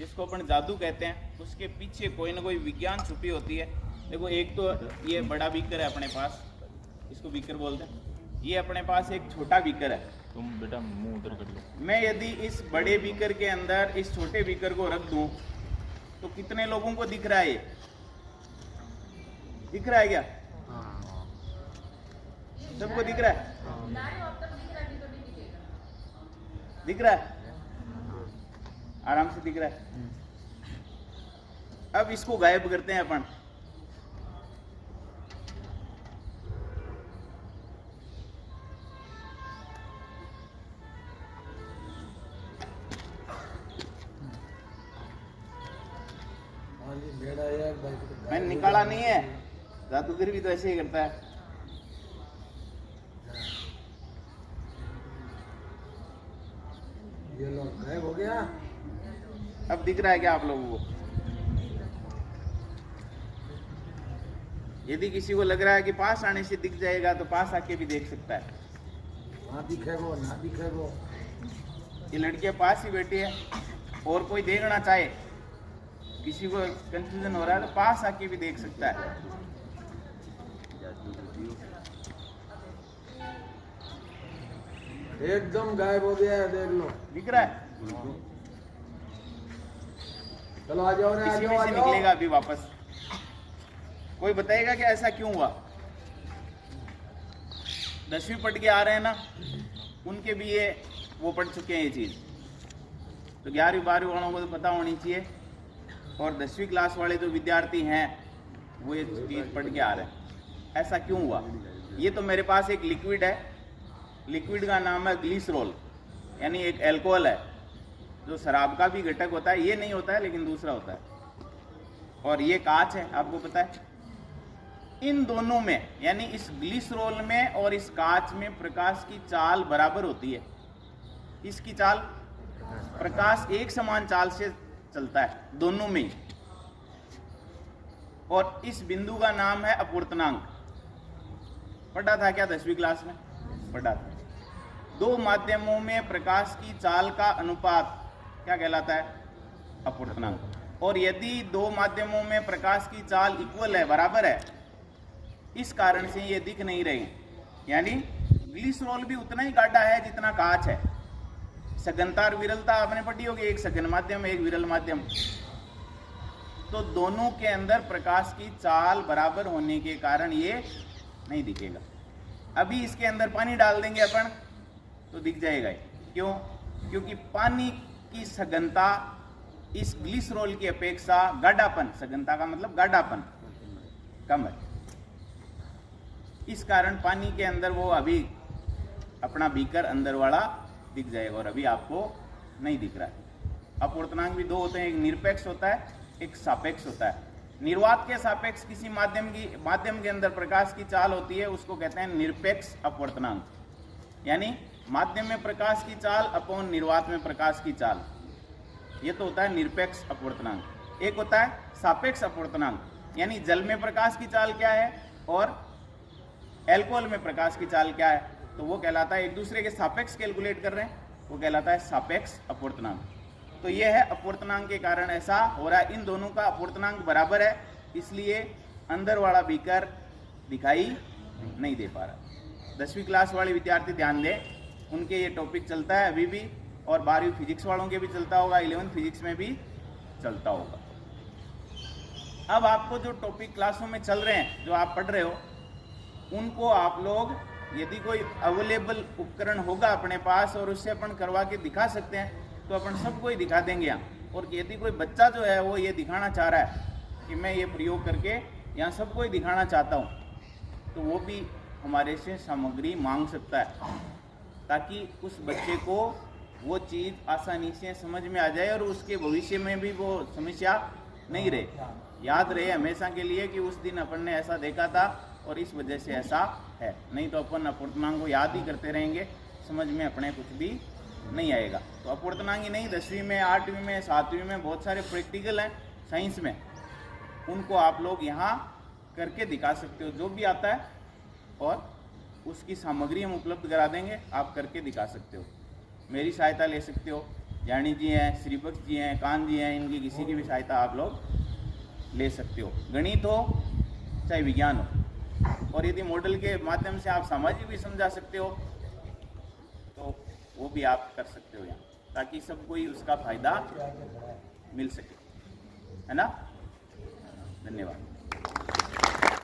जिसको अपन जादू कहते हैं, उसके पीछे कोई ना कोई विज्ञान छुपी होती है। देखो, एक तो ये बड़ा बीकर है अपने पास, इसको बीकर बोलते हैं। ये अपने पास एक छोटा बीकर है। तुम बेटा मुंह उधर कर लो। मैं यदि इस बड़े बीकर के अंदर इस छोटे बीकर को रख दूं तो कितने लोगों को दिख रहा है? ये दिख रहा है क्या? सबको दिख रहा है? दिख रहा है, आराम से दिख रहा है। अब इसको गायब करते हैं अपन। मैंने निकाला नहीं है, जादूगर भी तो ऐसे ही करता है। ये लो, गायब हो गया। अब दिख रहा है क्या आप लोगों को? यदि किसी को लग रहा है कि पास आने से दिख जाएगा तो पास आके भी देख सकता है। ना दिखेगो, ना दिखेगो। ये लड़कियां पास ही बैठी है, और कोई देखना चाहे, किसी को कंफ्यूजन हो रहा है तो पास आके भी देख सकता है। एकदम गायब हो गया है, देख लो। दिख रहा है? चलो आ जाओ, आ किसी जाओ, में आ से जाओ। निकलेगा अभी वापस। कोई बताएगा कि ऐसा क्यों हुआ? 10वीं पढ़ के आ रहे हैं ना, उनके भी ये वो पढ़ चुके हैं ये चीज। तो 11वीं 12वीं वालों को तो पता होनी चाहिए, और 10वीं क्लास वाले जो विद्यार्थी हैं वो ये चीज पढ़ के आ रहे हैं। ऐसा क्यों हुआ? ये तो मेरे पास एक लिक्विड है, लिक्विड का नाम है ग्लिसरॉल, यानी एक अल्कोहल है जो शराब का भी घटक होता है। ये नहीं होता है लेकिन दूसरा होता है। और ये कांच है, आपको पता है। इन दोनों में, यानी इस ग्लिसरॉल में और इस कांच में प्रकाश की चाल बराबर होती है। इसकी चाल, प्रकाश एक समान चाल से चलता है दोनों में। और इस बिंदु का नाम है अपवर्तनांक। पढ़ा था क्या 10वीं क्लास में? पढ़ा था। दो माध्यमों में प्रकाश की चाल का अनुपात क्या कहलाता है? अपवर्तनांक। और यदि दो माध्यमों में प्रकाश की चाल इक्वल है, बराबर है, इस कारण से ये दिख नहीं रहे, यानी ग्लिसरॉल भी उतना ही गाढ़ा है जितना कांच है। सघनता और विरलता आपने पढ़ी होगी, एक सघन माध्यम एक विरल माध्यम। तो दोनों के अंदर प्रकाश की चाल बराबर होने के कारण ये नहीं दिखेगा। अभी इसके अंदर पानी डाल देंगे अपन तो दिख जाएगा। क्यों? क्योंकि पानी की सघनता इस ग्लिसरॉल की अपेक्षा गाढ़ापन, सघनता का मतलब गाढ़ापन, कम है। इस कारण पानी के अंदर वो अभी अपना बीकर अंदर वाला दिख जाएगा, और अभी आपको नहीं दिख रहा है। अपवर्तनांक भी दो होते हैं, एक निरपेक्ष होता है, एक सापेक्ष होता है। निर्वात के सापेक्ष किसी माध्यम के अंदर प्रकाश की चाल होती है, उसको कहते हैं निरपेक्ष अपवर्तनांक। यानी माध्यम में प्रकाश की चाल अपॉन निर्वात में प्रकाश की चाल, ये तो होता है निरपेक्ष अपवर्तनांक। एक होता है सापेक्ष अपवर्तनांक, यानी जल में प्रकाश की चाल क्या है और एल्कोहल में प्रकाश की चाल क्या है, तो वो कहलाता है, एक दूसरे के सापेक्ष कैलकुलेट कर रहे हैं, वो कहलाता है सापेक्ष अपवर्तनांक। तो ये है अपवर्तनांक के कारण ऐसा हो रहा है। इन दोनों का अपवर्तनांक बराबर है, इसलिए अंदर वाला बीकर दिखाई नहीं दे पा रहा। 10वीं क्लास वाले विद्यार्थी ध्यान दें, उनके ये टॉपिक चलता है अभी भी, और 12वीं फिजिक्स वालों के भी चलता होगा, 11वीं फिजिक्स में भी चलता होगा। अब आपको जो टॉपिक क्लासों में चल रहे हैं, जो आप पढ़ रहे हो, उनको आप लोग, यदि कोई अवेलेबल उपकरण होगा अपने पास और उससे अपन करवा के दिखा सकते हैं तो अपन सबको ही दिखा देंगे यहाँ। और यदि कोई बच्चा जो है वो ये दिखाना चाह रहा है कि मैं ये प्रयोग करके यहाँ सबको ही दिखाना चाहता हूँ, तो वो भी हमारे से सामग्री मांग सकता है, ताकि उस बच्चे को वो चीज़ आसानी से समझ में आ जाए और उसके भविष्य में भी वो समस्या नहीं रहे, याद रहे हमेशा के लिए कि उस दिन अपन ने ऐसा देखा था और इस वजह से ऐसा है। नहीं तो अपन अपवर्तनांक को याद ही करते रहेंगे, समझ में अपने कुछ भी नहीं आएगा। तो अपवर्तनांक ही नहीं, 10वीं में, 8वीं में, 7वीं में बहुत सारे प्रैक्टिकल हैं साइंस में, उनको आप लोग यहाँ करके दिखा सकते हो, जो भी आता है, और उसकी सामग्री हम उपलब्ध करा देंगे, आप करके दिखा सकते हो। मेरी सहायता ले सकते हो, जानी जी हैं, श्रीपक्ष जी हैं, कान जी हैं, इनकी किसी की भी सहायता आप लोग ले सकते हो। गणित हो चाहे विज्ञान हो, और यदि मॉडल के माध्यम से आप सामाजिक भी समझा सकते हो तो वो भी आप कर सकते हो यहाँ, ताकि सबको ही उसका फायदा मिल सके, है ना। धन्यवाद।